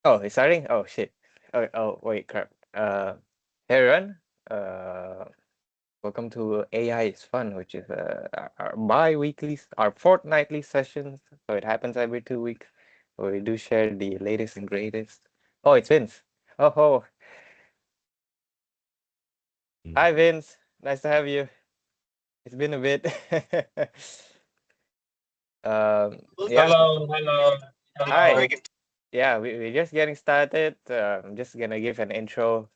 Oh, it's starting? Oh shit. Oh wait, crap. Hey everyone. Uh, Welcome to AI is Fun, which is our bi-weekly, our fortnightly sessions. So it happens every 2 weeks, where we do share the latest and greatest. Oh, it's Vince. Oh, ho. Mm. Hi Vince. Nice to have you. It's been a bit. Yeah. Hello, hello, Hi. hello. Yeah, we're just getting started. I'm just gonna give an intro.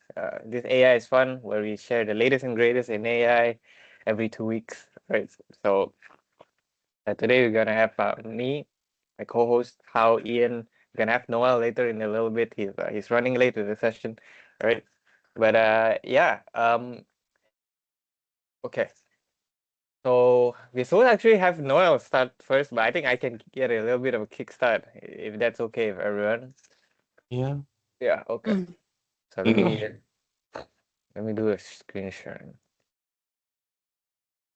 This AI is fun, where we share the latest and greatest in AI every 2 weeks, right? So today we're gonna have me, my co-host, How Ian. We're gonna have Noel later in a little bit. He's running late to the session, right? But yeah. Okay. So we supposed actually have Noel start first, but I think I can get a little bit of a kickstart if that's okay with everyone. Yeah. Yeah. Okay. Mm. So let me do a screen sharing.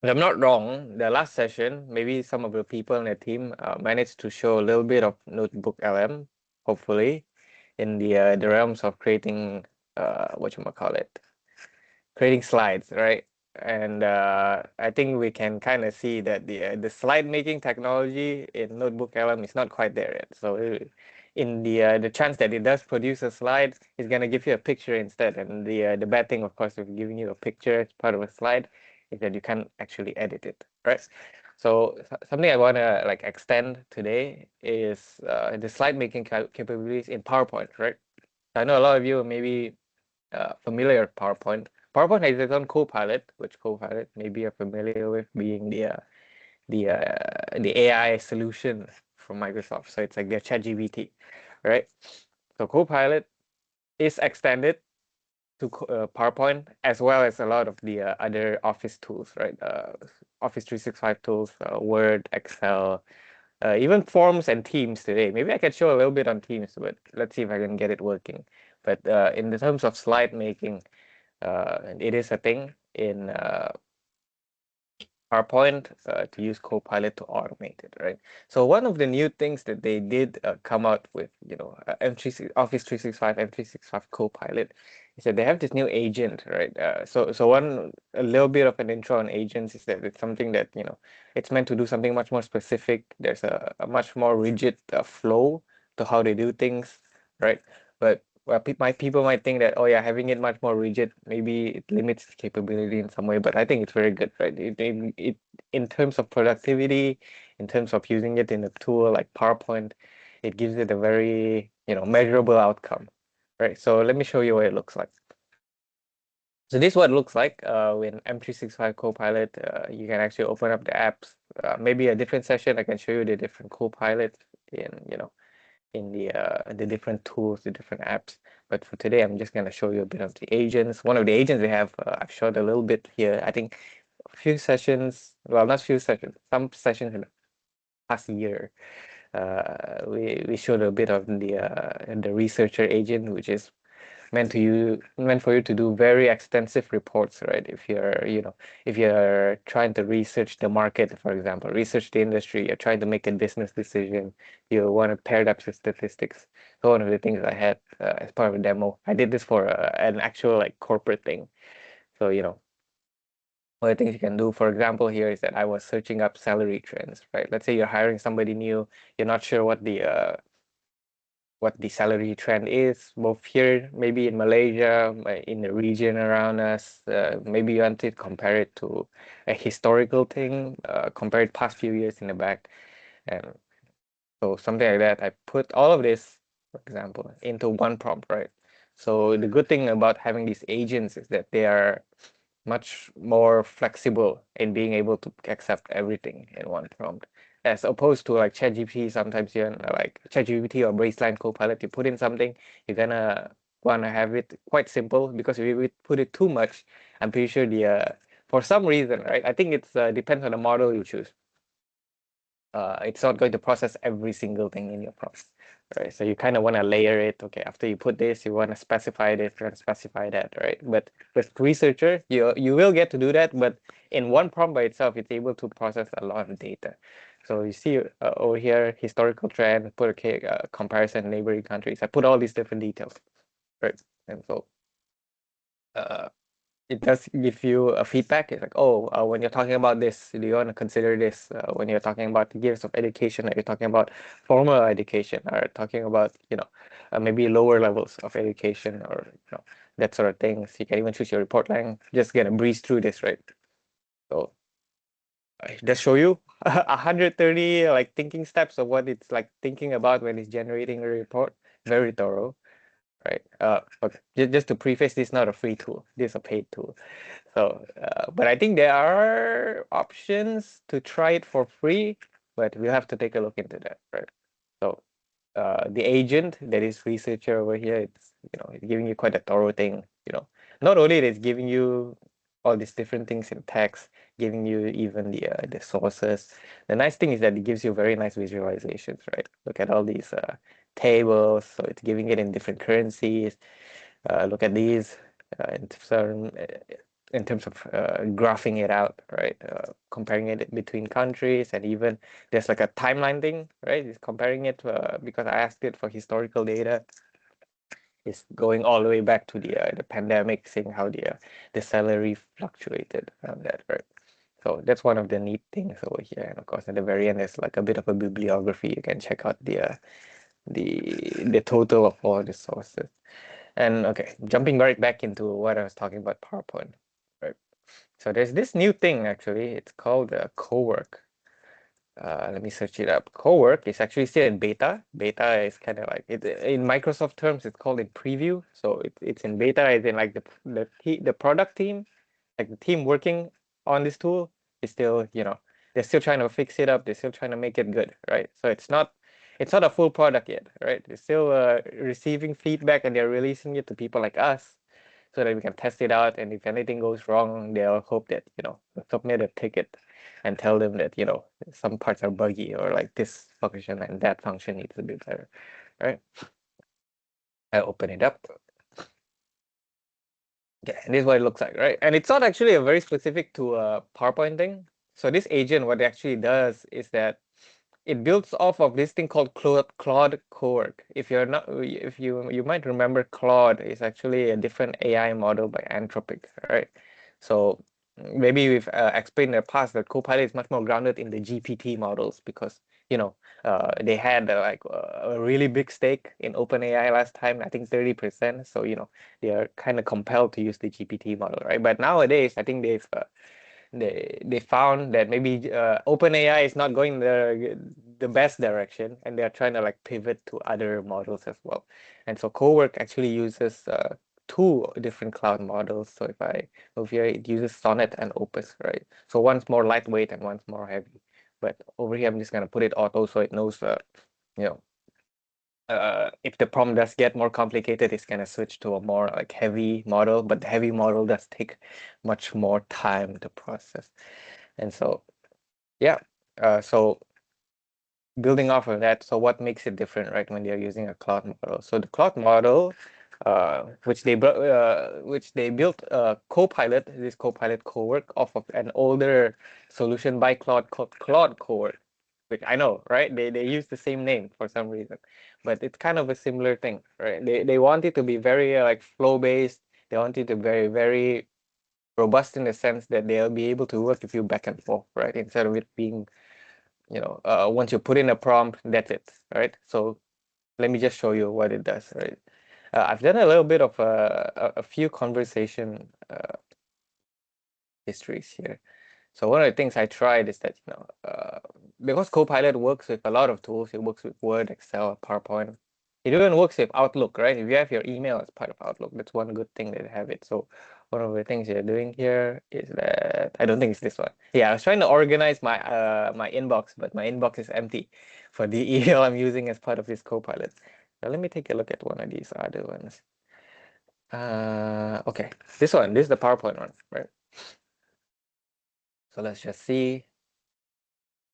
If I'm not wrong, the last session, maybe some of the people in the team managed to show a little bit of Notebook LM, hopefully, in the realms of creating what you might call it, creating slides, right? And I think we can kind of see that the slide making technology in Notebook LM is not quite there yet. So in the chance that it does produce a slide, it's gonna give you a picture instead. And the bad thing, of course, of giving you a picture as part of a slide is that you can't actually edit it, right? So something I wanna like extend today is the slide making capabilities in PowerPoint, right? I know a lot of you maybe familiar with PowerPoint. PowerPoint has its own Copilot, which Copilot maybe you're familiar with, being the AI solution from Microsoft. So it's like their ChatGPT, right? So Copilot is extended to PowerPoint as well as a lot of the other Office tools, right? Office 365 tools, Word, Excel, even Forms and Teams today. Maybe I can show a little bit on Teams, but let's see if I can get it working. But in the terms of slide making, it is a thing in PowerPoint to use Copilot to automate it, right? So one of the new things that they did come out with, Office 365, M365 Copilot, is that they have this new agent, right? So a little bit of an intro on agents is that it's something that, it's meant to do something much more specific. There's a much more rigid flow to how they do things, right? But well, people might think that, oh yeah, having it much more rigid, maybe it limits its capability in some way, but I think it's very good, right? It in terms of productivity, in terms of using it in a tool like PowerPoint, it gives it a very, measurable outcome, right? So let me show you what it looks like. So this is what it looks like with M365 Copilot. You can actually open up the apps. Maybe a different session, I can show you the different Copilots in, in the different tools, the different apps. But for today, I'm just gonna show you a bit of the agents. One of the agents they have, I've showed a little bit here. I think a few sessions, well, not few sessions, some sessions in the past year. We showed a bit of the researcher agent, which is meant for you to do very extensive reports, right? If you're trying to research the market, for example, research the industry, you're trying to make a business decision, you want to pair it up with statistics. So one of the things I had as part of a demo, I did this for an actual like corporate thing. So one of the things you can do, for example, here is that I was searching up salary trends, right? Let's say you're hiring somebody new, you're not sure what the salary trend is, both here, maybe in Malaysia, in the region around us. Maybe you want to compare it to a historical thing, compare it past few years in the back. And so something like that, I put all of this, for example, into one prompt, right? So the good thing about having these agents is that they are much more flexible in being able to accept everything in one prompt, as opposed to like ChatGPT. Sometimes you're like ChatGPT or Baseline Copilot, you put in something, you're gonna wanna have it quite simple, because if we put it too much, I'm pretty sure for some reason, right? I think it's depends on the model you choose. It's not going to process every single thing in your prompt. right? So you kind of want to layer it. Okay, after you put this, you want to specify this, you want to specify that, right? But with researcher, you will get to do that, but in one prompt by itself, it's able to process a lot of data. So you see over here, historical trend, put a comparison neighboring countries. I put all these different details, right? And so it does give you a feedback. It's like, oh, when you're talking about this, do you want to consider this? When you're talking about the years of education, are you talking about formal education, or talking about, maybe lower levels of education, or that sort of things. You can even choose your report length. Just gonna breeze through this, right? So I just show you 130 like thinking steps of what it's like thinking about when it's generating a report. Very thorough, right? Okay. Just to preface, this is not a free tool. This is a paid tool. So, but I think there are options to try it for free, but we'll have to take a look into that, right? So, the agent that is researcher over here, it's giving you quite a thorough thing. Not only it is giving you all these different things in text, giving you even the sources. The nice thing is that it gives you very nice visualizations, right? Look at all these tables. So it's giving it in different currencies. Look at these in terms of graphing it out, right? Comparing it between countries, and even there's like a timeline thing, right? It's comparing it because I asked it for historical data. It's going all the way back to the pandemic, seeing how the salary fluctuated around that, right? So that's one of the neat things over here. And of course, at the very end, there's like a bit of a bibliography. You can check out the total of all the sources. And okay, jumping right back into what I was talking about PowerPoint, right? So there's this new thing actually. It's called Cowork. Let me search it up. Cowork is actually still in beta. Beta is kind of like it in Microsoft terms. It's called in preview. So it's in beta, as in like the product team, like the team working on this tool is still, they're still trying to fix it up. They're still trying to make it good, right? So it's not a full product yet, right? They're still receiving feedback, and they're releasing it to people like us so that we can test it out. And if anything goes wrong, they'll hope that, submit a ticket and tell them that, some parts are buggy, or like this function and that function needs to be better, right? I open it up. Yeah, and this is what it looks like, right? And it's not actually a very specific to a PowerPoint thing. So this agent, what it actually does is that it builds off of this thing called Claude Cowork. If you might remember, Claude is actually a different AI model by Anthropic, right? So maybe we've explained in the past that Copilot is much more grounded in the GPT models, because they had a really big stake in OpenAI last time, I think 30%. So they are kind of compelled to use the GPT model, right? But nowadays, I think they found that maybe OpenAI is not going the best direction, and they're trying to like pivot to other models as well. And so Cowork actually uses two different cloud models. So if I move here, it uses Sonnet and Opus, right? So one's more lightweight and one's more heavy. But over here, I'm just gonna put it auto, so it knows you know if the prompt does get more complicated, it's gonna switch to a more like heavy model, but the heavy model does take much more time to process. And so, yeah, so building off of that, so what makes it different, right, when they're using a cloud model? So the cloud model, which they built Copilot, this Copilot Cowork, off of an older solution by Claude called Claude Cowork, which I know, right? They use the same name for some reason, but it's kind of a similar thing, right? They want it to be very like flow based. They want it to be very, very robust in the sense that they'll be able to work with you back and forth, right? Instead of it being, once you put in a prompt, that's it, right? So let me just show you what it does, right? I've done a little bit of a few conversation histories here. So one of the things I tried is that, because Copilot works with a lot of tools, it works with Word, Excel, PowerPoint. It even works with Outlook, right? If you have your email as part of Outlook, that's one good thing that they have it. So one of the things you're doing here is that I don't think it's this one. Yeah, I was trying to organize my inbox, but my inbox is empty for the email I'm using as part of this Copilot. Now let me take a look at one of these other ones. Okay, this one, this is the PowerPoint one, right? So let's just see.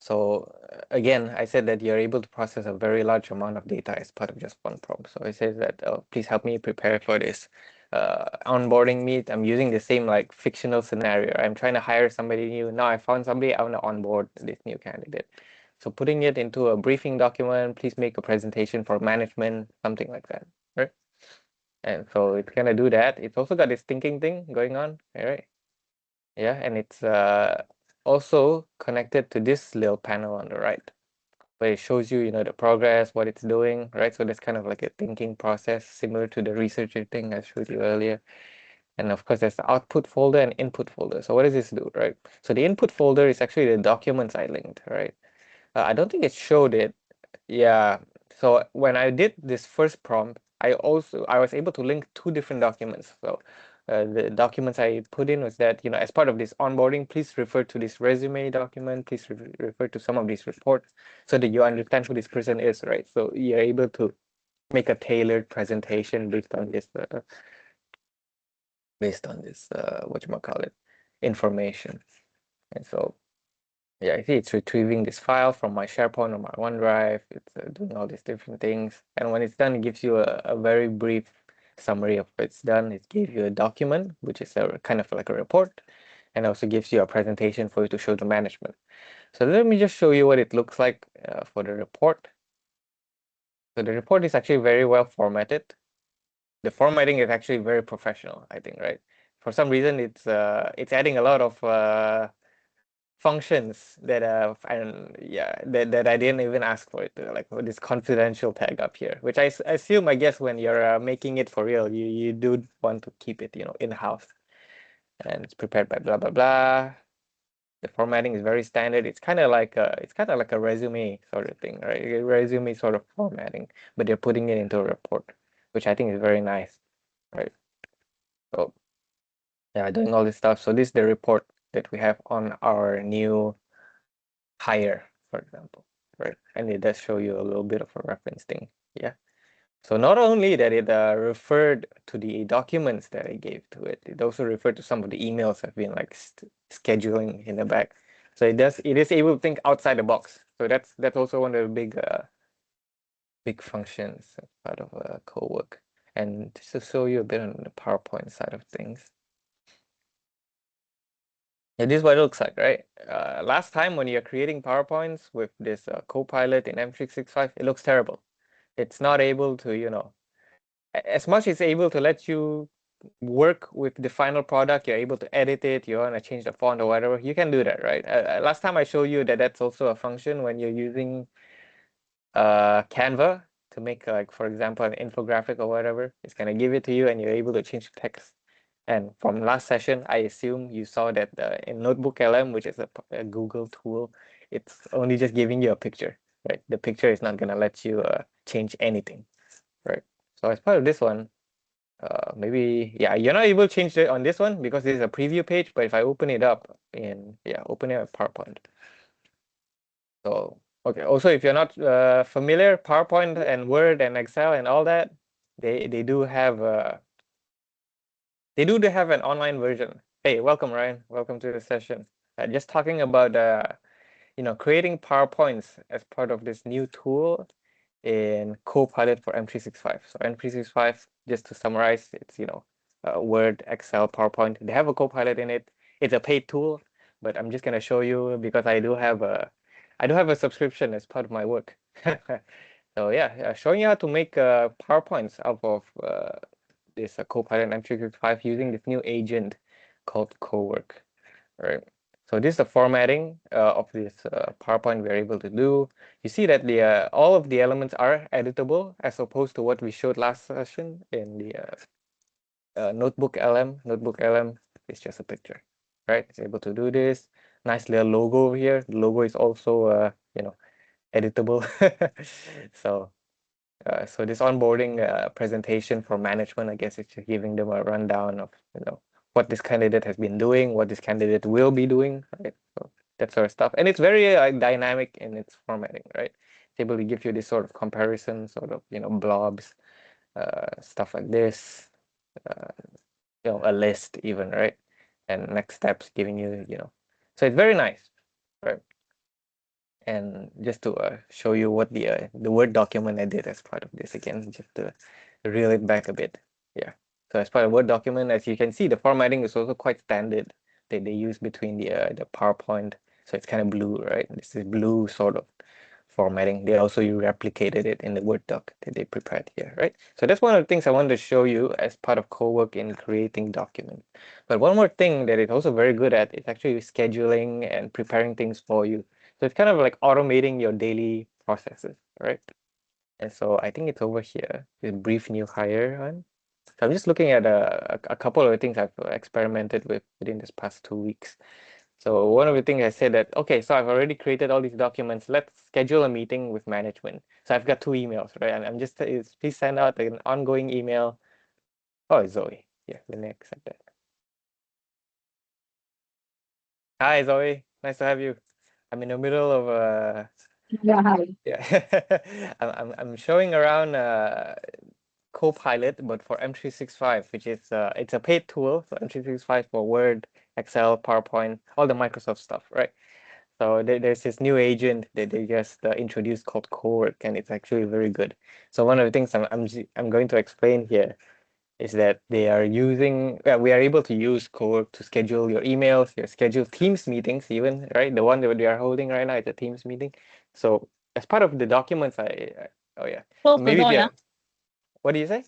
So again, I said that you're able to process a very large amount of data as part of just one prompt. So it says that, please help me prepare for this onboarding meet. I'm using the same like fictional scenario. I'm trying to hire somebody new. Now I found somebody, I want to onboard this new candidate. So putting it into a briefing document, please make a presentation for management, something like that, right? And so it's gonna do that. It's also got this thinking thing going on, right? Yeah, and it's also connected to this little panel on the right, where it shows you, the progress, what it's doing, right? So that's kind of like a thinking process, similar to the researcher thing I showed you earlier. And of course, there's the output folder and input folder. So what does this do, right? So the input folder is actually the documents I linked, right? I don't think it showed it. Yeah. So when I did this first prompt, I was able to link two different documents. So the documents I put in was that, as part of this onboarding, please refer to this resume document, please refer to some of these reports so that you understand who this person is, right? So you're able to make a tailored presentation based on this whatchamacallit, information. And so yeah, I see it's retrieving this file from my SharePoint or my OneDrive. It's doing all these different things. And when it's done, it gives you a very brief summary of what it's done. It gives you a document, which is a kind of like a report, and also gives you a presentation for you to show to management. So let me just show you what it looks like for the report. So the report is actually very well formatted. The formatting is actually very professional, I think, right? For some reason, it's adding a lot of functions that and yeah that I didn't even ask for it, like with this confidential tag up here, which I assume, I guess, when you're making it for real, you do want to keep it in-house. And it's prepared by blah blah blah. The formatting is very standard. It's kind of like a resume sort of thing, right? A resume sort of formatting, but they're putting it into a report, which I think is very nice, right? So yeah, doing all this stuff. So this is the report that we have on our new hire, for example, right? And it does show you a little bit of a reference thing. Yeah. So not only that it referred to the documents that I gave to it, it also referred to some of the emails I've been like scheduling in the back. So it is able to think outside the box. So that's also one of the big functions as part of co-work. And just to show you a bit on the PowerPoint side of things. Yeah, this is what it looks like, right? Last time when you're creating PowerPoints with this Copilot in M365, it looks terrible. It's not able to, as much as it's able to let you work with the final product, you're able to edit it, you want to change the font or whatever, you can do that, right? Last time I showed you that that's also a function when you're using Canva to make, like, for example, an infographic or whatever. It's going to give it to you and you're able to change the text. And from last session, I assume you saw that in Notebook LM, which is a Google tool, it's only just giving you a picture, right? The picture is not going to let you change anything, right? So as part of this one, maybe, yeah, you're not able to change it on this one because this is a preview page, but if I open it up open it up PowerPoint. So, okay, also if you're not familiar, PowerPoint and Word and Excel and all that, they do have an online version. Hey, welcome, Ryan. Welcome to the session. Just talking about creating PowerPoints as part of this new tool in Copilot for M365. So M365, just to summarize, it's Word, Excel, PowerPoint. They have a Copilot in it. It's a paid tool, but I'm just gonna show you because I do have a subscription as part of my work. So yeah, showing you how to make PowerPoints out of this Copilot M365 using this new agent called Cowork. Right. So this is the formatting of this PowerPoint we're able to do. You see that the all of the elements are editable as opposed to what we showed last session in the Notebook LM. Notebook LM is just a picture, right? It's able to do this. Nice little logo over here. The logo is also editable. So this onboarding presentation for management, I guess it's just giving them a rundown of what this candidate has been doing, what this candidate will be doing, right? So that sort of stuff, and it's very dynamic in its formatting, right? It's able to give you this sort of comparison, sort of blobs, stuff like this, uh, a list even, right? And next steps, giving you. So it's very nice, right? And just to show you what the Word document I did as part of this again, just to reel it back a bit. Yeah. So as part of Word document, as you can see, the formatting is also quite standard that they use between the PowerPoint. So it's kind of blue, right? This is blue sort of formatting. They also replicated it in the Word doc that they prepared here, right? So that's one of the things I wanted to show you as part of CoWork in creating documents. But one more thing that it's also very good at is actually scheduling and preparing things for you. So it's kind of like automating your daily processes, right? And so I think it's over here, the brief new hire one. So I'm just looking at a couple of things I've experimented with within this past 2 weeks. So one of the things I said that, okay, so I've already created all these documents. Let's schedule a meeting with management. So I've got 2 emails, right? And I'm just, please send out an ongoing email. Oh, it's Zoe. Yeah, let me accept that. Hi, Zoe. Nice to have you. I'm in the middle of Yeah, hi. yeah. I'm showing around Copilot, but for M365, which is it's a paid tool. So M365 for Word, Excel, PowerPoint, all the Microsoft stuff, right? So there's this new agent that they just introduced called CoWork, and it's actually very good. So one of the things I'm going to explain here is that they are using we are able to use CoWork to schedule your emails, your schedule Teams meetings, even, right? The one that we are holding right now is a Teams meeting. So as part of the documents, oh yeah, Close the maybe if door, you yeah. what do you say?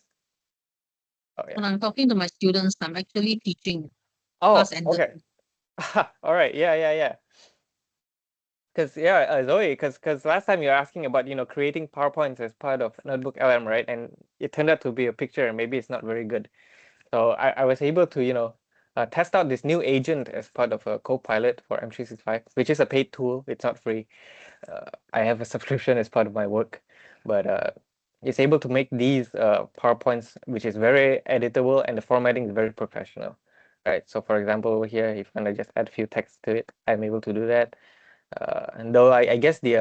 Oh yeah. When I'm talking to my students, I'm actually teaching. Oh, Class ended. okay. All right. Yeah. Because yeah, Zoe, because last time you were asking about creating PowerPoints as part of Notebook LM, right? And it turned out to be a picture, and maybe it's not very good. So I was able to test out this new agent as part of a Copilot for M365, which is a paid tool. It's not free. I have a subscription as part of my work, but it's able to make these PowerPoints, which is very editable, and the formatting is very professional, right? So for example, over here, if I just add a few text to it, I'm able to do that. And though I guess the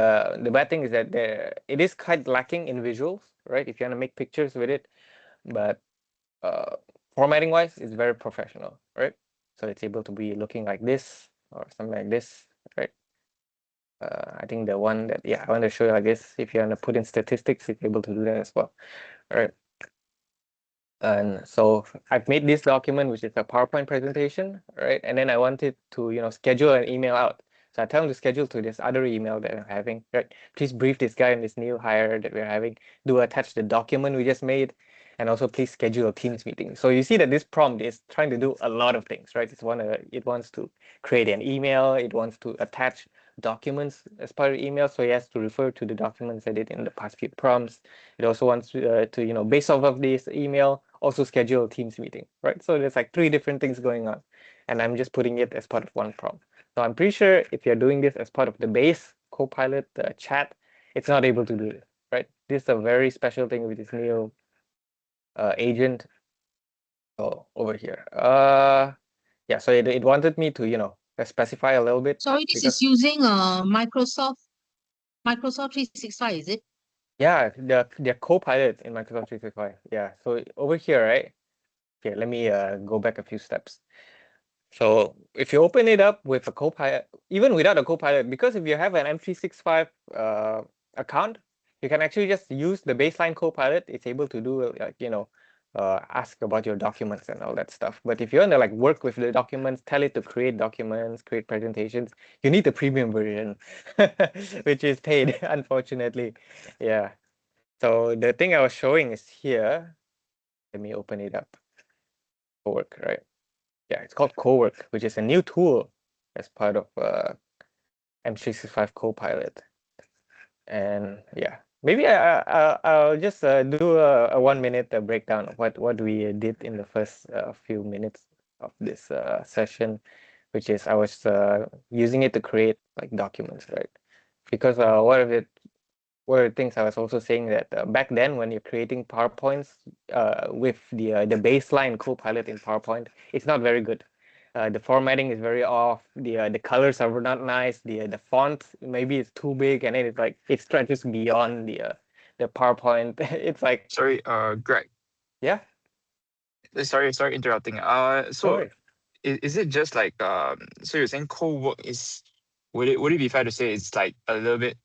bad thing is that it is quite lacking in visuals, right? If you want to make pictures with it, but formatting wise, it's very professional, right? So it's able to be looking like this or something like this, right? I think the one that I want to show you like this. If you want to put in statistics, it's able to do that as well, right? And so I've made this document, which is a PowerPoint presentation, right? And then I wanted to schedule an email out. So I tell them to schedule to this other email that I'm having, right? Please brief this guy on this new hire that we're having. Do attach the document we just made, and also please schedule a Teams meeting. So you see that this prompt is trying to do a lot of things, right? It wants to create an email. It wants to attach documents as part of the email. So he has to refer to the documents I did in the past few prompts. It also wants to based off of this email, also schedule a Teams meeting, right? So there's like 3 different things going on, and I'm just putting it as part of one prompt. So I'm pretty sure if you're doing this as part of the base Copilot chat, it's not able to do this, right? This is a very special thing with this new agent. Oh, over here. Yeah. So it wanted me to specify a little bit Sorry, this is because using Microsoft 365, is it? yeah, they're Copilot in Microsoft 365. Yeah. So over here, right? Okay, let me go back a few steps. So if you open it up with a Copilot, even without a Copilot, because if you have an M365 account, you can actually just use the baseline Copilot. It's able to do ask about your documents and all that stuff. But if you want to like work with the documents, tell it to create documents, create presentations, you need the premium version, which is paid, unfortunately. Yeah. So the thing I was showing is here. Let me open it up. Work, right? Yeah, it's called CoWork, which is a new tool as part of M365 Copilot. And yeah, maybe I'll just do a 1 minute breakdown of what we did in the first few minutes of this session, which is I was using it to create like documents, right? Because one of the things I was also saying that back then when you're creating PowerPoints with the baseline Copilot in PowerPoint, it's not very good. The formatting is very off. The colors are not nice. The font maybe it's too big, and then it's like it stretches beyond the PowerPoint. It's like Sorry, Greg. yeah, Sorry interrupting. no So worries. is it just like so you're saying co-work is would it be fair to say it's like a little bit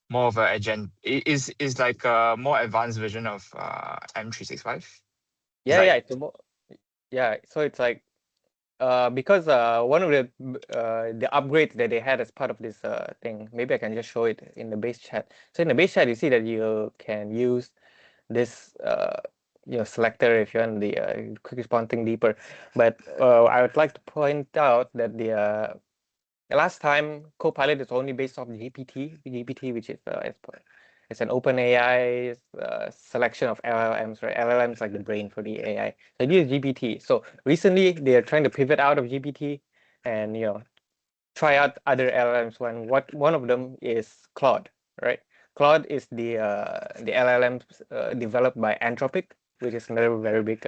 more of a is like a more advanced version of M365? It's Yeah, like it's a yeah. So it's like because one of the upgrades that they had as part of this thing, maybe I can just show it in the base chat. So in the base chat, you see that you can use this selector if you want the quick response thing deeper. But I would like to point out that the last time Copilot is only based off GPT, which is it's an OpenAI selection of LLMs, right? LLMs like the brain for the AI. So it uses GPT. So recently they are trying to pivot out of GPT and try out other LLMs. One of them is Claude, right? Claude is the LLM developed by Anthropic, which is another very big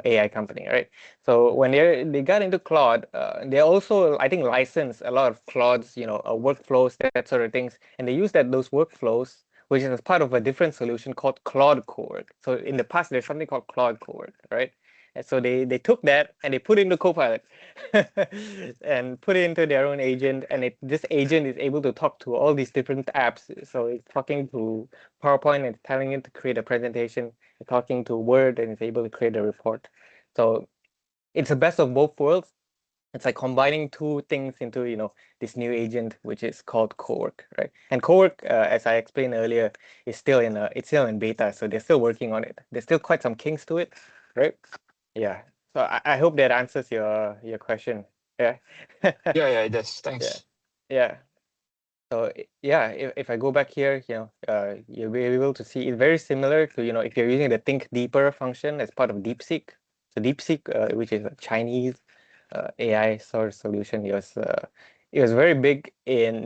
AI company, right? So when they got into Claude, they also I think licensed a lot of Claude's workflows, that sort of things, and they use those workflows, which is as part of a different solution called Claude Cowork. So in the past, there's something called Claude Cowork, right? And so they took that and they put it into Copilot and put it into their own agent, and this agent is able to talk to all these different apps. So it's talking to PowerPoint and telling it to create a presentation, talking to Word, and it's able to create a report. So it's the best of both worlds. It's like combining two things into this new agent, which is called Cowork, right? And Cowork, as I explained earlier, is still in beta, so they're still working on it. There's still quite some kinks to it, right? Yeah. So I hope that answers your question. Yeah. yeah, it does. Yeah. Thanks. Yeah. So yeah, if I go back here, you'll be able to see it's very similar to if you're using the Think Deeper function as part of DeepSeek. So DeepSeek, which is a Chinese AI sort of solution, it was very big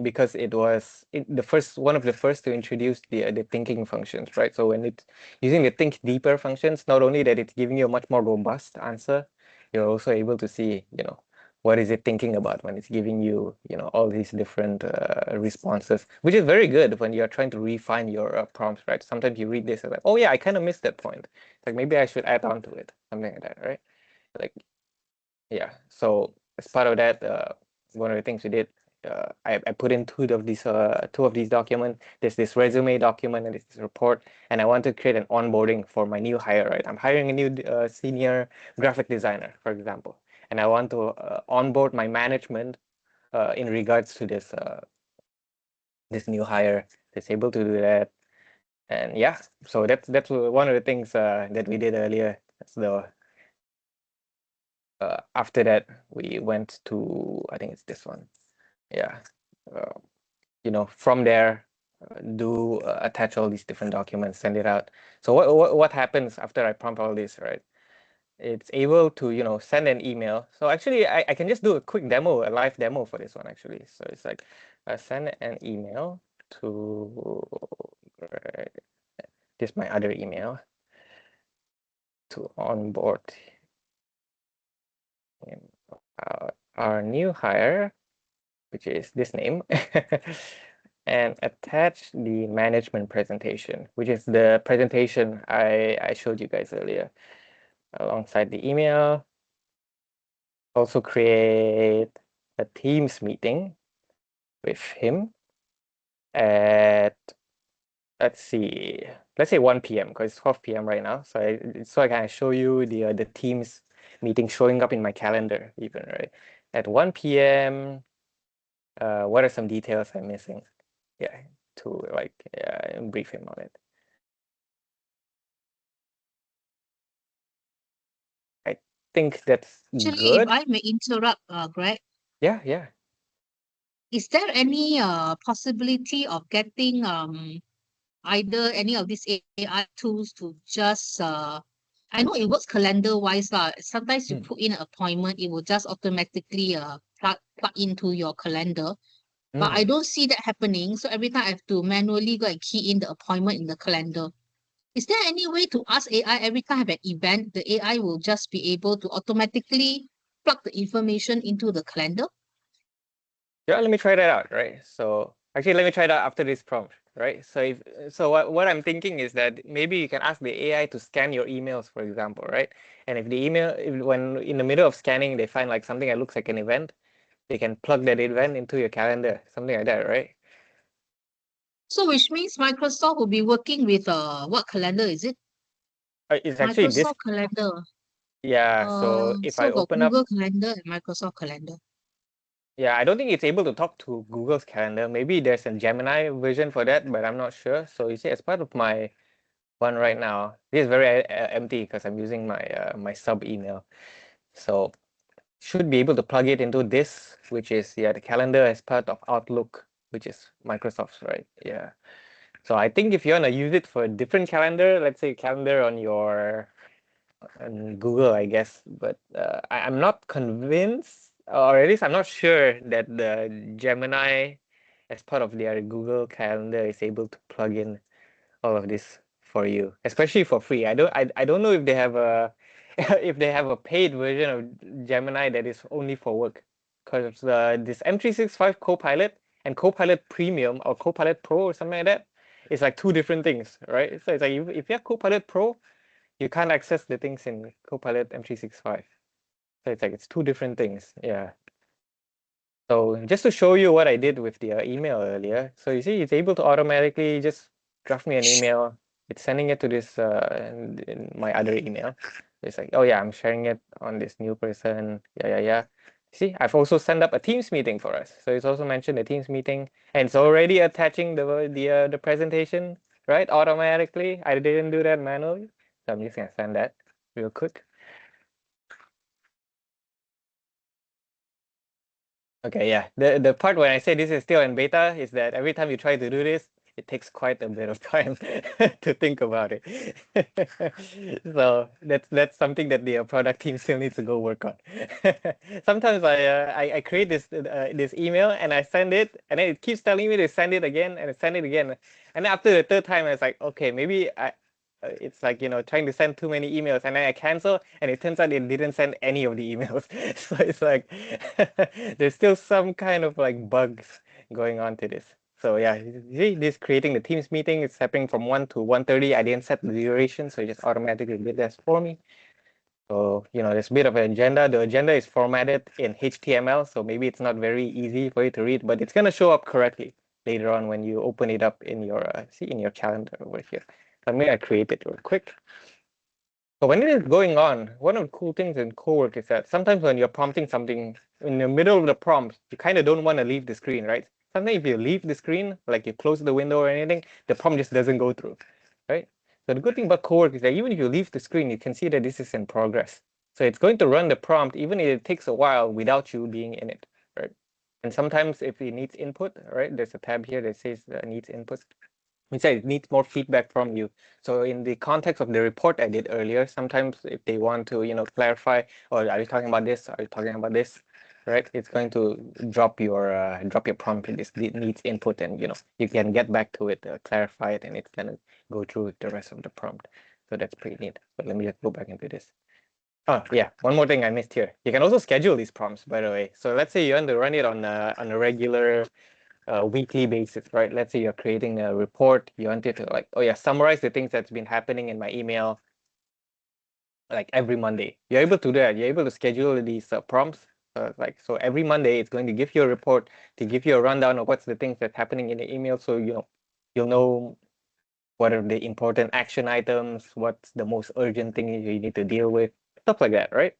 because it was one of the first to introduce the thinking functions, right? So when it's using the Think Deeper functions, not only that it's giving you a much more robust answer, you're also able to see what is it thinking about when it's giving you all these different responses, which is very good when you're trying to refine your prompts, right? Sometimes you read this and like, oh yeah, I kind of missed that point. Like maybe I should add on to it, something like that, right? Like yeah. So as part of that, one of the things we did, I put in two of these documents. There's this resume document and this report, and I want to create an onboarding for my new hire, right? I'm hiring a new senior graphic designer, for example, and I want to onboard my management in regards to this new hire that's able to do that. And yeah, so that's one of the things that we did earlier. So after that, we went to, I think it's this one. Yeah. From there, do attach all these different documents, send it out. So what happens after I prompt all this, right? It's able to send an email. So actually, I can just do a quick demo, a live demo for this one actually. So it's like send an email to this is my other email to onboard our new hire, which is this name, and attach the management presentation, which is the presentation I showed you guys earlier, alongside the email. Also create a Teams meeting with him at, let's say 1 p.m. because it's 12 p.m. right now. So I can show you the Teams meeting showing up in my calendar even, right? At 1 p.m. What are some details I'm missing? Yeah, to brief him on it. I think that's Actually, good. if I may interrupt, Greg, Yeah. is there any possibility of getting either any of these AI tools to just I know it works calendar wise lah. Sometimes you put in an appointment, it will just automatically plug into your calendar. But I don't see that happening. So every time I have to manually go and key in the appointment in the calendar. Is there any way to ask AI every time I have an event, the AI will just be able to automatically plug the information into the calendar? Yeah, let me try that out, right? So actually, let me try that after this prompt, right? So what I'm thinking is that maybe you can ask the AI to scan your emails, for example, right? And if when in the middle of scanning they find like something that looks like an event, they can plug that event into your calendar, something like that, right? So which means Microsoft will be working with what calendar is it? It's actually this, Microsoft Calendar. yeah. So if I So got open up, Google Calendar and Microsoft Calendar. yeah, I don't think it's able to talk to Google's calendar. Maybe there's a Gemini version for that, but I'm not sure. So you see, as part of my one right now, this is very empty because I'm using my my sub email. So should be able to plug it into this, which is the calendar as part of Outlook, which is Microsoft's, right? Yeah. So I think if you want to use it for a different calendar, let's say calendar on your on Google, I guess, but I'm not convinced, or at least I'm not sure that the Gemini, as part of their Google Calendar, is able to plug in all of this for you, especially for free. I don't know if they have a if they have a paid version of Gemini that is only for work, because this M365 Copilot and Copilot Premium or Copilot Pro or something like that, it's like two different things, right? So it's like if you have Copilot Pro, you can't access the things in Copilot M365. So it's like it's two different things. Yeah. So just to show you what I did with the email earlier. So you see, it's able to automatically just draft me an email. It's sending it to this in my other email. It's like, oh yeah, I'm sharing it on this new person. Yeah. See, I've also sent up a Teams meeting for us. So it's also mentioned the Teams meeting, and it's already attaching the presentation, right? Automatically. I didn't do that manually. So I'm just gonna send that real quick. Okay, yeah. The part when I say this is still in beta is that every time you try to do this, it takes quite a bit of time to think about it. So that's something that the product team still needs to go work on. Sometimes I create this email and I send it, and then it keeps telling me to send it again and send it again. And then after the third time, it's like, okay, maybe it's like, trying to send too many emails, and then I cancel, and it turns out it didn't send any of the emails. So it's like there's still some kind of like bugs going on to this. So yeah, you see this creating the Teams meeting, it's happening from 1 to 1:30. I didn't set the duration, so it just automatically did that for me. So, there's a bit of an agenda. The agenda is formatted in HTML, so maybe it's not very easy for you to read, but it's going to show up correctly later on when you open it up in your in your calendar over here. Let me create it real quick. So when it is going on, one of the cool things in Cowork is that sometimes when you're prompting something in the middle of the prompt, you kind of don't want to leave the screen, right? Sometimes if you leave the screen, like you close the window or anything, the prompt just doesn't go through, right? So the good thing about Cowork is that even if you leave the screen, you can see that this is in progress. So it's going to run the prompt even if it takes a while without you being in it, right? And sometimes if it needs input, right, there's a tab here that says needs input. We said it needs more feedback from you. So in the context of the report I did earlier, sometimes if they want to, clarify, or are you talking about this? Are you talking about this? Right? It's going to drop your prompt in this needs input, and you can get back to it, clarify it, and it's gonna go through the rest of the prompt. So that's pretty neat. But let me just go back into this. Oh yeah, one more thing I missed here. You can also schedule these prompts, by the way. So let's say you want to run it on a regular weekly basis, right? Let's say you're creating a report, you want it to like, oh yeah, summarize the things that's been happening in my email, like every Monday. You're able to do that. You're able to schedule these prompts. So every Monday, it's going to give you a report to give you a rundown of what's the things that's happening in the email. So you'll know what are the important action items, what's the most urgent thing you need to deal with, stuff like that, right?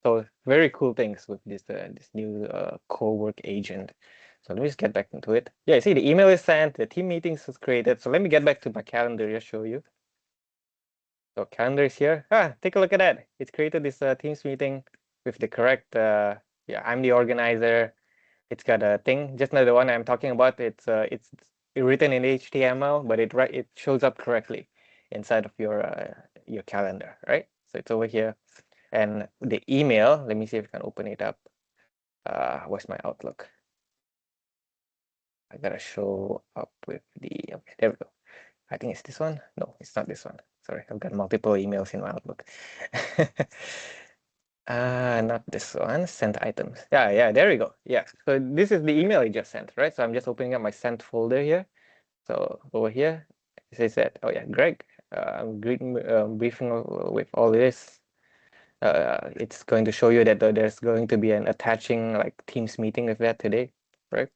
So very cool things with this new Cowork agent. So let me just get back into it. Yeah, see the email is sent, the team meetings is created. So let me get back to my calendar, just show you. So calendar is here. Take a look at that. It's created this Teams meeting with the correct, yeah, I'm the organizer. It's got a thing, just like the one I'm talking about. It's written in HTML, but it shows up correctly inside of your calendar, right? So it's over here. And the email, let me see if I can open it up. Where's my Outlook? I gotta show up with the, okay, there we go. I think it's this one. No, it's not this one. Sorry, I've got multiple emails in my Outlook. Not this one. Sent items. Yeah, there we go. Yeah, so this is the email I just sent, right? So I'm just opening up my sent folder here. So over here, it says that, oh yeah, Greg, I'm briefing with all this. it's going to show you that there's going to be an attaching like Teams meeting with that today, right?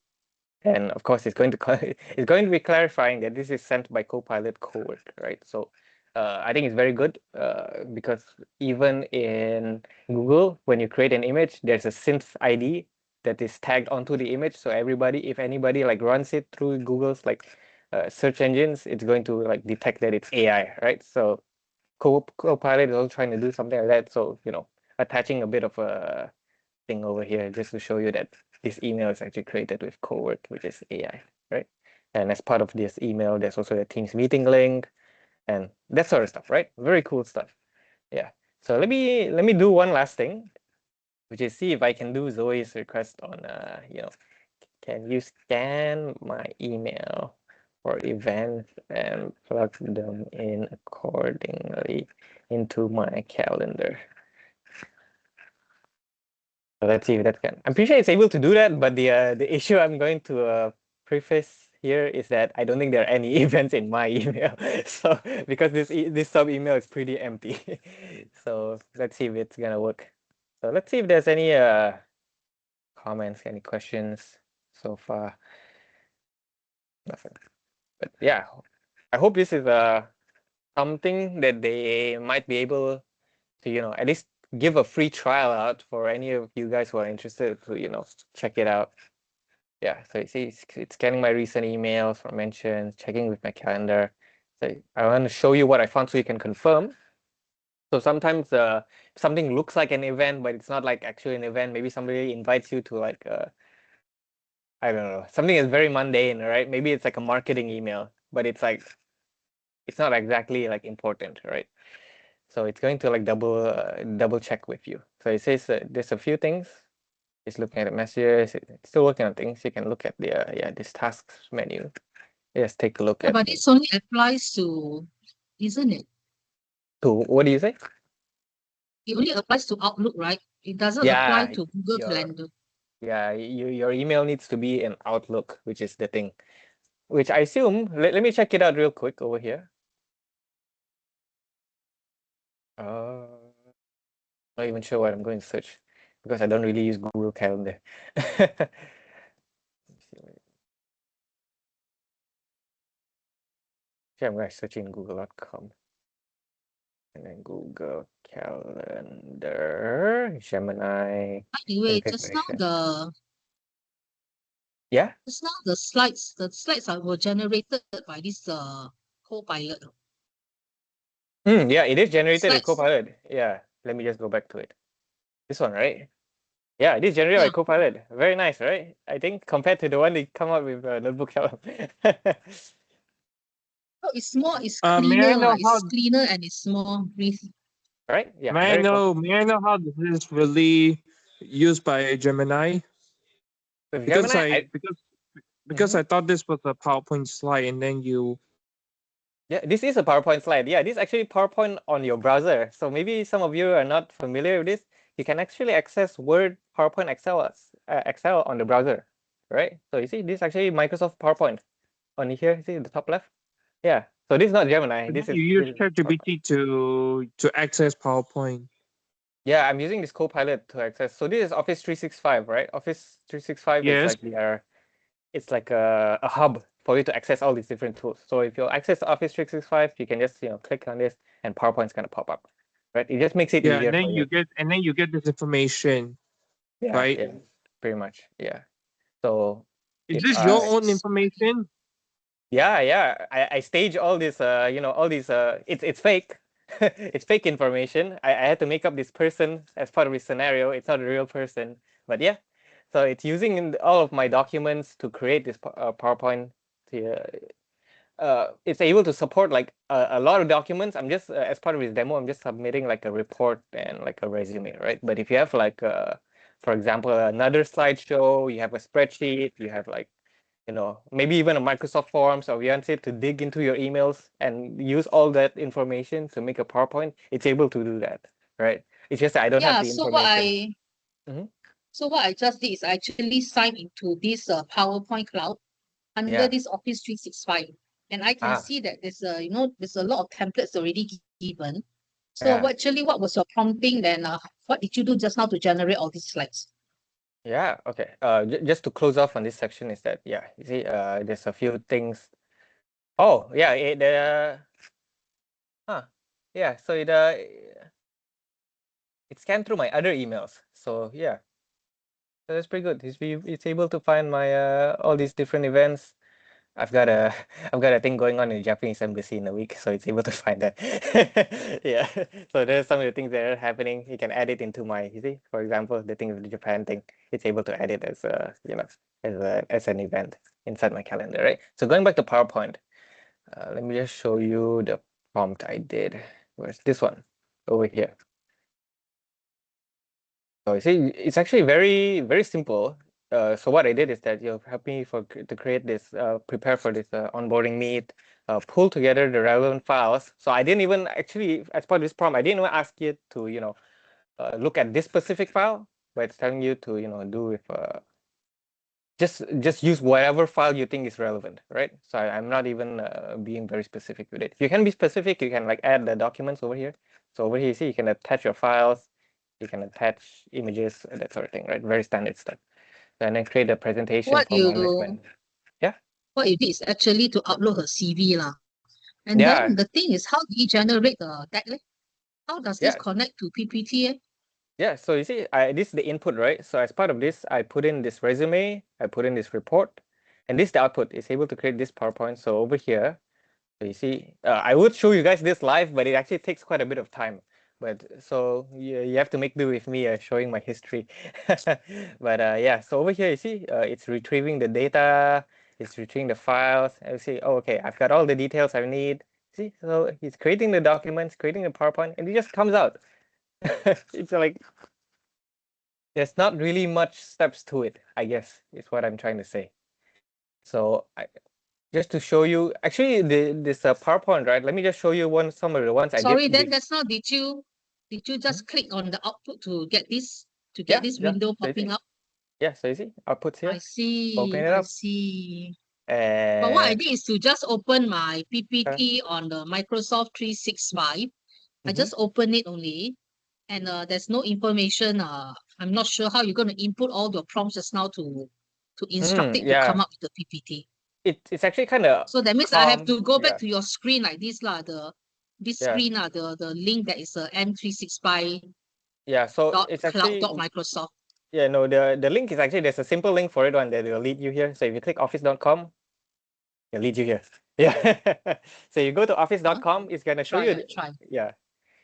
And of course, it's going to it's going to be clarifying that this is sent by Copilot Cowork, right? So I think it's very good because even in Google, when you create an image, there's a synth ID that is tagged onto the image. So everybody, if anybody like runs it through Google's like search engines, it's going to like detect that it's AI, right? So Copilot is also trying to do something like that. So attaching a bit of a thing over here just to show you that this email is actually created with Cowork, which is AI, right? And as part of this email, there's also a Teams meeting link and that sort of stuff, right? Very cool stuff. Yeah. So let me do one last thing, which is see if I can do Zoe's request on can you scan my email for events and plug them in accordingly into my calendar? So let's see if that can. I'm pretty sure it's able to do that, but the issue I'm going to preface here is that I don't think there are any events in my email. So because this sub email is pretty empty. So let's see if it's gonna work. So let's see if there's any comments, any questions so far. Nothing. But yeah, I hope this is something that they might be able to at least give a free trial out for any of you guys who are interested to check it out. Yeah, so you see it's scanning my recent emails for mentions, checking with my calendar. So I want to show you what I found so you can confirm. So sometimes something looks like an event, but it's not like actually an event. Maybe somebody invites you to like I don't know, something is very mundane, right? Maybe it's like a marketing email, but it's like it's not exactly like important, right? So it's going to like double check with you. So it says there's a few things. It's looking at the messages. It's still working on things. You can look at the this tasks menu. Yes, take a look Yeah, at but this only applies to, isn't it? what do you say? It only applies to Outlook, right? It doesn't apply Yeah, to Google your Calendar. your email needs to be in Outlook, which is the thing. Which I assume. Let me check it out real quick over here. Not even sure what I'm going to search because I don't really use Google Calendar. Actually, I'm going to search in google.com and then Google Calendar, Gemini Anyway, configuration. just now the slides were generated by this Copilot. Yeah, it is generated with Slides. Copilot. Yeah, let me just go back to it. This one, right? Yeah, it is generated by Copilot. Very nice, right? I think compared to the one they come out with Notebook Help. Oh, it's more, it's May I cleaner, know it's cleaner and it's more brief. Right? Yeah. May I know how this is really used by Gemini? With Because Gemini, I thought this was a PowerPoint slide, and then you. yeah, this is a PowerPoint slide. Yeah, this is actually PowerPoint on your browser. So maybe some of you are not familiar with this. You can actually access Word, PowerPoint, Excel on the browser, right? So you see, this is actually Microsoft PowerPoint on here. See the top left? Yeah. So this is not Gemini. This is You use ChatGPT to access PowerPoint. Yeah, I'm using this Copilot to access. So this is Office 365, right? Office 365 is Yes. like it's like a hub for you to access all these different tools. So if you access Office 365, you can just click on this and PowerPoint's gonna pop up, right? It just makes it Yeah, easier and then for you get this information. Yeah, right? yeah, pretty much. Yeah. So Is if this your own information? yeah, I stage all this all these it's fake. It's fake information. I had to make up this person as part of this scenario. It's not a real person, but yeah. So it's using all of my documents to create this PowerPoint. It's able to support like a lot of documents. I'm just as part of this demo, I'm just submitting like a report and like a resume, right? But if you have like for example, another slideshow, you have a spreadsheet, you have like maybe even a Microsoft Forms, or you want it to dig into your emails and use all that information to make a PowerPoint, it's able to do that, right? It's just that I don't have the information. So what I just did is I actually signed into this PowerPoint cloud under Yeah. this Office 365. And I can see that there's a lot of templates already given. So what was your prompting then? What did you do just now to generate all these slides? Yeah, okay. Just to close off on this section is that, yeah, you see, there's a few things. Oh, yeah, yeah, so it scanned through my other emails. So yeah, so that's pretty good. It's able to find my all these different events. I've got a I've got a thing going on in the Japanese embassy in a week, so it's able to find that. Yeah. So there's some of the things that are happening. You can add it into my, you see, for example, the thing with the Japan thing. It's able to add it as a, as an event inside my calendar, right? So going back to PowerPoint, let me just show you the prompt I did. Where's this one? Over here. So you see, it's actually very, very simple. So what I did is that you'll help me to create this, prepare for this onboarding meet, pull together the relevant files. So I didn't even actually, as part of this prompt, I didn't even ask you to, look at this specific file, but it's telling you to, do with just use whatever file you think is relevant, right? So I'm not even being very specific with it. You can be specific. You can like add the documents over here. So over here, you see, you can attach your files. You can attach images, that sort of thing, right? Very standard stuff. And then create a presentation What for you management. Yeah. what you did is actually to upload her CV lah. And Yeah. then the thing is, how do you generate that? How does this Yeah. connect to PPT? Yeah, so you see, this is the input, right? So as part of this, I put in this resume, I put in this report, and this is the output. It's able to create this PowerPoint. So over here, so you see, I would show you guys this live, but it actually takes quite a bit of time. But so you have to make do with me showing my history. But yeah, so over here, you see, it's retrieving the data, it's retrieving the files, and you see, oh, okay, I've got all the details I need. See, so he's creating the documents, creating the PowerPoint, and it just comes out. It's like, there's not really much steps to it, I guess, is what I'm trying to say. So just to show you, actually, this PowerPoint, right? Let me just show you some of the ones I did. Sorry, then just now did you just click on the output to get this window popping up? Yeah, so you see, outputs here. I see. Open it I up. see. And But what I did is to just open my PPT on the Microsoft 365. I just open it only, and there's no information. I'm not sure how you're going to input all your prompts just now to instruct it to come up with the PPT. It's actually kind of, So that means I have to go back to your screen like this lah. Screen the link that is M365. Yeah, so it's actually cloud.microsoft. Yeah, no, the link is actually, there's a simple link for it one that will lead you here. So if you click office.com, it'll lead you here. Yeah. So you go to office.com, it's gonna show you. Yeah.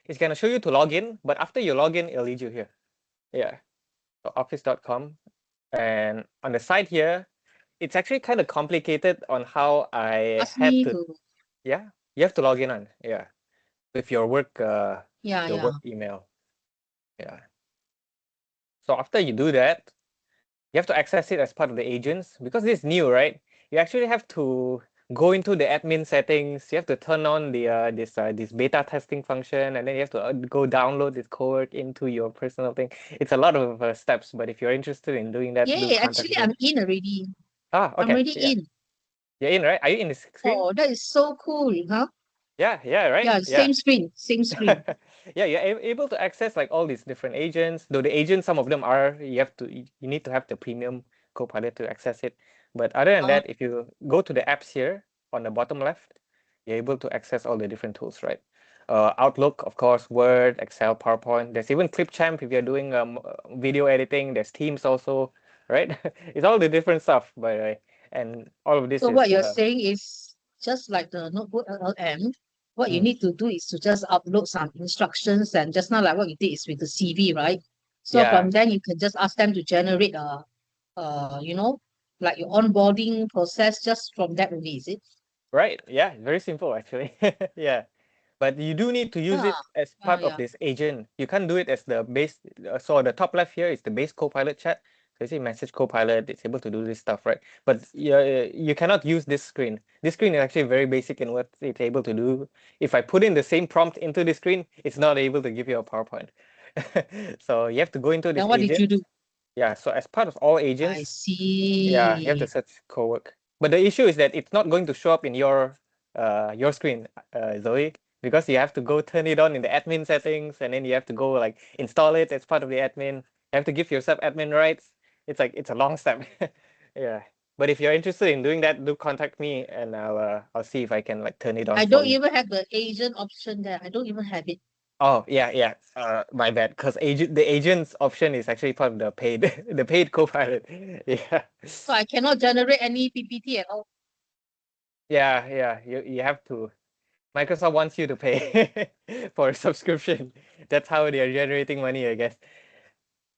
It's gonna show you to log in, but after you log in, it'll lead you here. Yeah. So office.com. And on the side here, it's actually kind of complicated on how I had to. Yeah, you have to log in on. Yeah. With your work work email. Yeah. So after you do that, you have to access it as part of the agents because this is new, right? You actually have to go into the admin settings. You have to turn on the this beta testing function, and then you have to go download this cowork into your personal thing. It's a lot of steps, but if you're interested in doing that, actually, I'm in already. Okay. I'm already in. You're in, right? Are you in the screen? Oh, that is so cool, huh? Yeah, right? Yeah, same screen. Yeah, you're able to access like all these different agents. Though the agents, some of them are, you need to have the premium Copilot to access it. But other than that, if you go to the apps here on the bottom left, you're able to access all the different tools, right? Outlook, of course, Word, Excel, PowerPoint. There's even Clipchamp if you're doing video editing. There's Teams also, right? It's all the different stuff, by the way. And all of this so what you're saying is just like the notebook LLM, what you need to do is to just upload some instructions, and just now like what you did is with the CV, right? So from then you can just ask them to generate like your onboarding process just from that only, is it? Right. Yeah, very simple actually. Yeah. But you do need to use it as part of this agent. You can't do it as the base. So the top left here is the base Copilot chat. So you see message Copilot, it's able to do this stuff, right? But you cannot use this screen. This screen is actually very basic in what it's able to do. If I put in the same prompt into the screen, it's not able to give you a PowerPoint. So you have to go into this Then what agent. did you do? Yeah, so as part of all agents, I see. yeah, you have to search cowork. But the issue is that it's not going to show up in your screen, Zoe. because you have to go turn it on in the admin settings, and then you have to go like install it as part of the admin. You have to give yourself admin rights. It's a long step. Yeah. But if you're interested in doing that, do contact me, and I'll see if I can like turn it on I for don't you. even have the agent option there. I don't even have it. Oh yeah. My bad. Because the agents option is actually part of the paid the paid Copilot. Yeah. So I cannot generate any PPT at all. Yeah. You have to. Microsoft wants you to pay for a subscription. That's how they are generating money, I guess.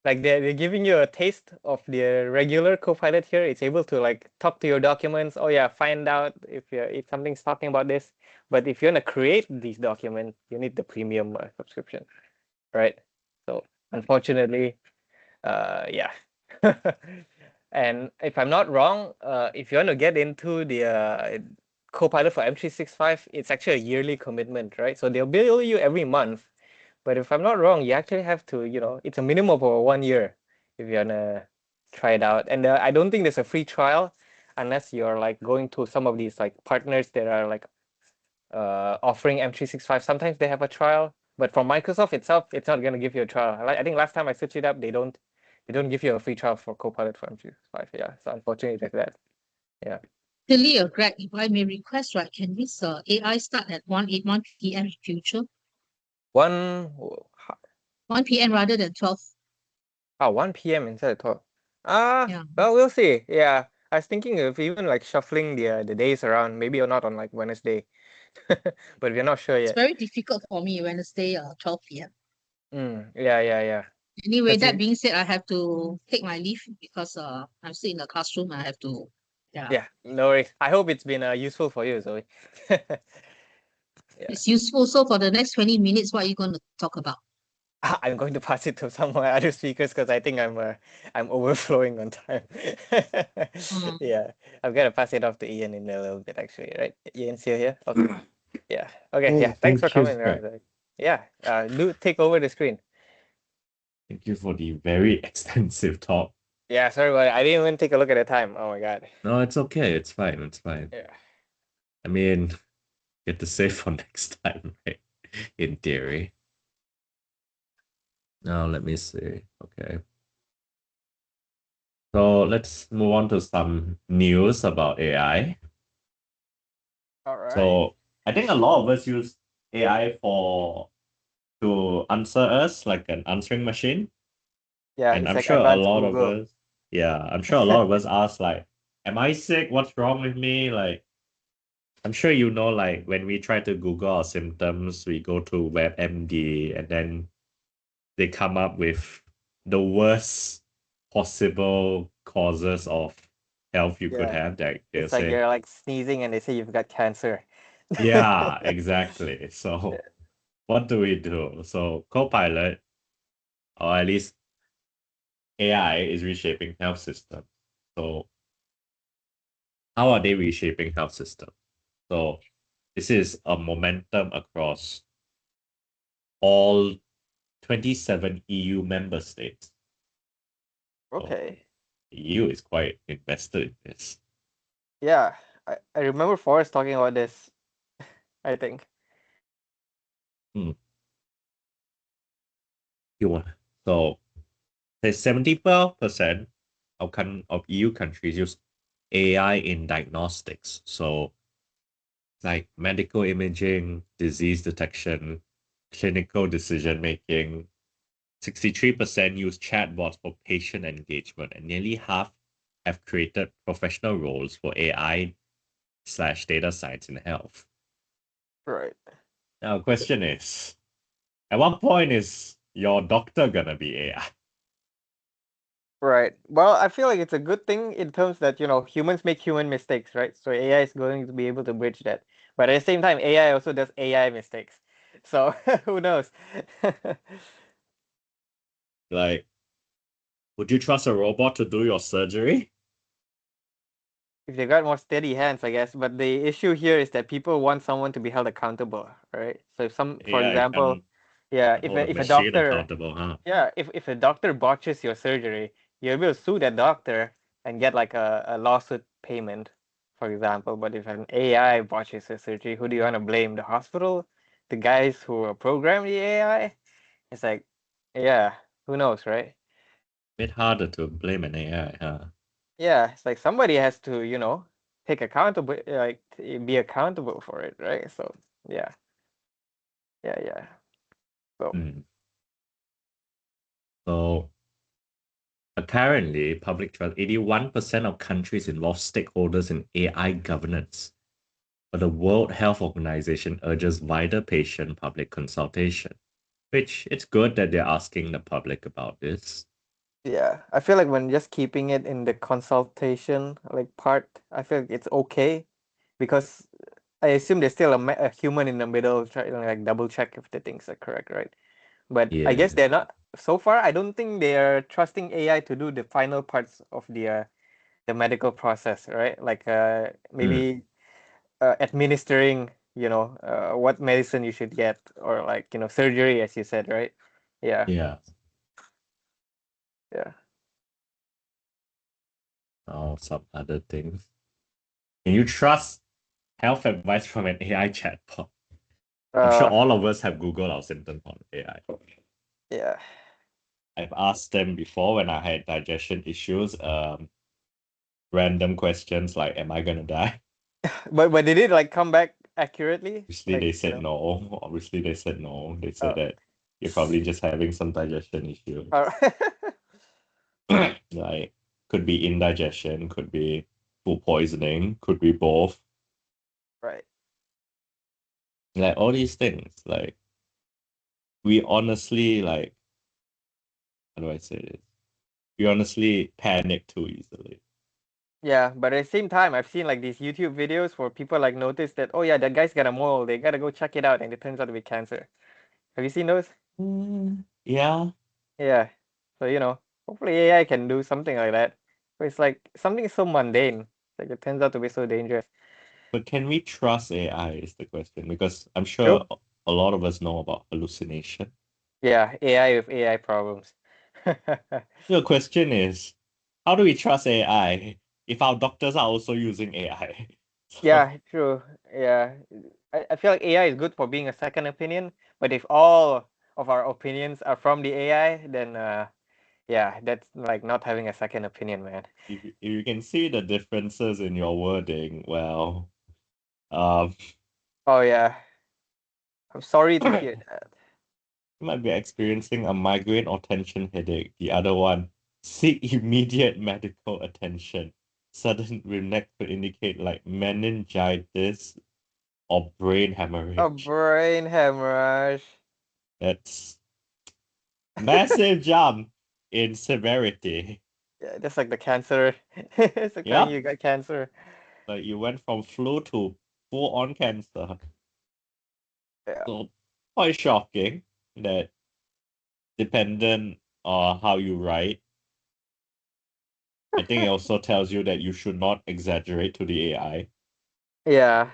Like they're giving you a taste of the regular Copilot here. It's able to like talk to your documents. Oh yeah, find out if something's talking about this. But if you want to create these documents, you need the premium subscription, right? So unfortunately, yeah. And if I'm not wrong, if you want to get into the Copilot for M365, it's actually a yearly commitment, right? So they'll bill you every month. But if I'm not wrong, you actually have to, it's a minimum of 1 year if you wanna try it out. And I don't think there's a free trial unless you're like going to some of these like partners that are like offering M365. Sometimes they have a trial, but for Microsoft itself, it's not gonna give you a trial. I think last time I searched it up, they don't give you a free trial for Copilot for M365. Yeah, so unfortunately like that. Yeah. Tilly or Greg, if I may request, right, can this AI start at 1 p.m. in future? 1 1 p.m. rather than 12. 1 p.m. instead of 12. Yeah. Well, we'll see. Yeah. I was thinking of even like shuffling the days around, maybe or not on like Wednesday. But we're not sure It's yet. very difficult for me Wednesday, 12 p.m. Yeah. Anyway, Because that being said, I have to take my leave because I'm still in the classroom. I have to, yeah, no worries. I hope it's been useful for you, Zoe. Yeah. It's useful. So for the next 20 minutes, what are you going to talk about? I'm going to pass it to some of my other speakers because I think I'm overflowing on time. Yeah, I'm gonna pass it off to Ian in a little bit actually, right? Ian's still here? Okay. Yeah. Okay, Oh, yeah. Thanks for thank you, coming. Greg. Zoe. Yeah. Do take over the screen. Thank you for the very extensive talk. Yeah, sorry about it. I didn't even take a look at the time. Oh my god. No, it's okay. It's fine. It's fine. Yeah. I mean, get to save for next time, right? In theory. Now, let me see. Okay. So let's move on to some news about AI. All right. So I think a lot of us use AI to answer us like an answering machine. Yeah, And it's I'm like sure a advanced lot Google. of us, yeah, I'm sure a lot of us ask like, am I sick? What's wrong with me? Like, I'm sure you know, like when we try to Google our symptoms, we go to WebMD and then they come up with the worst possible causes of health you could Yeah. have. That they'll It's like say, you're like sneezing and they say you've got cancer. yeah, exactly. So what do we do? So Copilot, or at least AI, is reshaping health systems. So how are they reshaping health systems? So this is a momentum across all 27 EU member states. Okay. The EU is quite invested in this. Yeah. I remember Forrest talking about this, I think. You want so there's 74% of EU countries use AI in diagnostics. So like medical imaging, disease detection, clinical decision making. 63% use chatbots for patient engagement, and nearly half have created professional roles for AI/data science in health. Right. Now, the question is, at what point is your doctor gonna be AI? Right. Well, I feel like it's a good thing in terms that, humans make human mistakes, right? So AI is going to be able to bridge that. But at the same time, AI also does AI mistakes. So who knows? Like, would you trust a robot to do your surgery? If they got more steady hands, I guess. But the issue here is that people want someone to be held accountable, right? So for AI example, can yeah, hold a if a machine doctor, accountable, huh? yeah, if a doctor botches your surgery, you're able to sue that doctor and get like a lawsuit payment, for example. But if an AI botches your surgery, who do you want to blame? The hospital? the guys who program the AI, it's like, yeah, who knows, right? Bit harder to blame an AI, huh? Yeah, it's like somebody has to, take accountable, like be accountable for it, right? So yeah, yeah. So Mm. So apparently, public trust, 81% of countries involve stakeholders in AI governance. But the World Health Organization urges wider patient-public consultation, which it's good that they're asking the public about this. yeah, I feel like when just keeping it in the consultation like part, I feel like it's okay because I assume there's still a human in the middle trying to like double check if the things are correct, right? But I guess Yeah. they're not so far. I don't think they are trusting AI to do the final parts of the medical process, right? Like maybe administering, what medicine you should get, or like surgery, as you said, right? Yeah, Yeah. yeah. Or some other things. Can you trust health advice from an AI chatbot? I'm sure all of us have Googled our symptoms on AI. Yeah. I've asked them before when I had digestion issues, random questions like, am I gonna die? But did it like come back accurately? Obviously, Like, they said no. Obviously, they said no. They said Oh. that you're probably just having some digestion issues. Like, could be indigestion, could be food poisoning, could be both. Right. Like, all these things. Like, we honestly, like, how do I say this? We honestly panic too easily. Yeah, but at the same time, I've seen like these YouTube videos where people like notice that, oh yeah, that guy's got a mole. They gotta go check it out, and it turns out to be cancer. Have you seen those? Yeah, Yeah. So hopefully AI can do something like that. But it's like something so mundane. Like it turns out to be so dangerous. but can we trust AI is the question, because I'm True. sure a lot of us know about hallucination. Yeah, AI with AI problems. The question is, how do we trust AI if our doctors are also using AI? Yeah, true. Yeah. I feel like AI is good for being a second opinion, but if all of our opinions are from the AI, then yeah, that's like not having a second opinion, man. If you can see the differences in your wording, well, um, Oh yeah. I'm sorry to hear that. you might be experiencing a migraine or tension headache. The other one, seek immediate medical attention. Sudden neck could indicate like meningitis or brain A hemorrhage. brain hemorrhage. That's massive jump in severity. Yeah, just like the cancer. It's like telling Yeah, you got cancer. like you went from flu to full on cancer. Yeah. So quite shocking that dependent on how you write. I think it also tells you that you should not exaggerate to the AI. Yeah.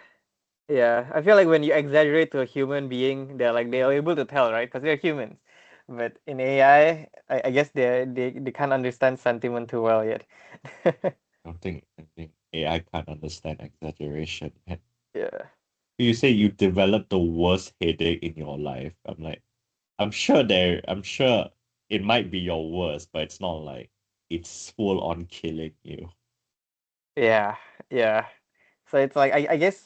Yeah. I feel like when you exaggerate to a human being, they're able to tell, right? Because they're humans. But in AI, I guess they can't understand sentiment too well yet. I think AI can't understand exaggeration. And Yeah. you say you developed the worst headache in your life. I'm sure it might be your worst, but it's not like it's full on killing you. Yeah. Yeah. So it's like I guess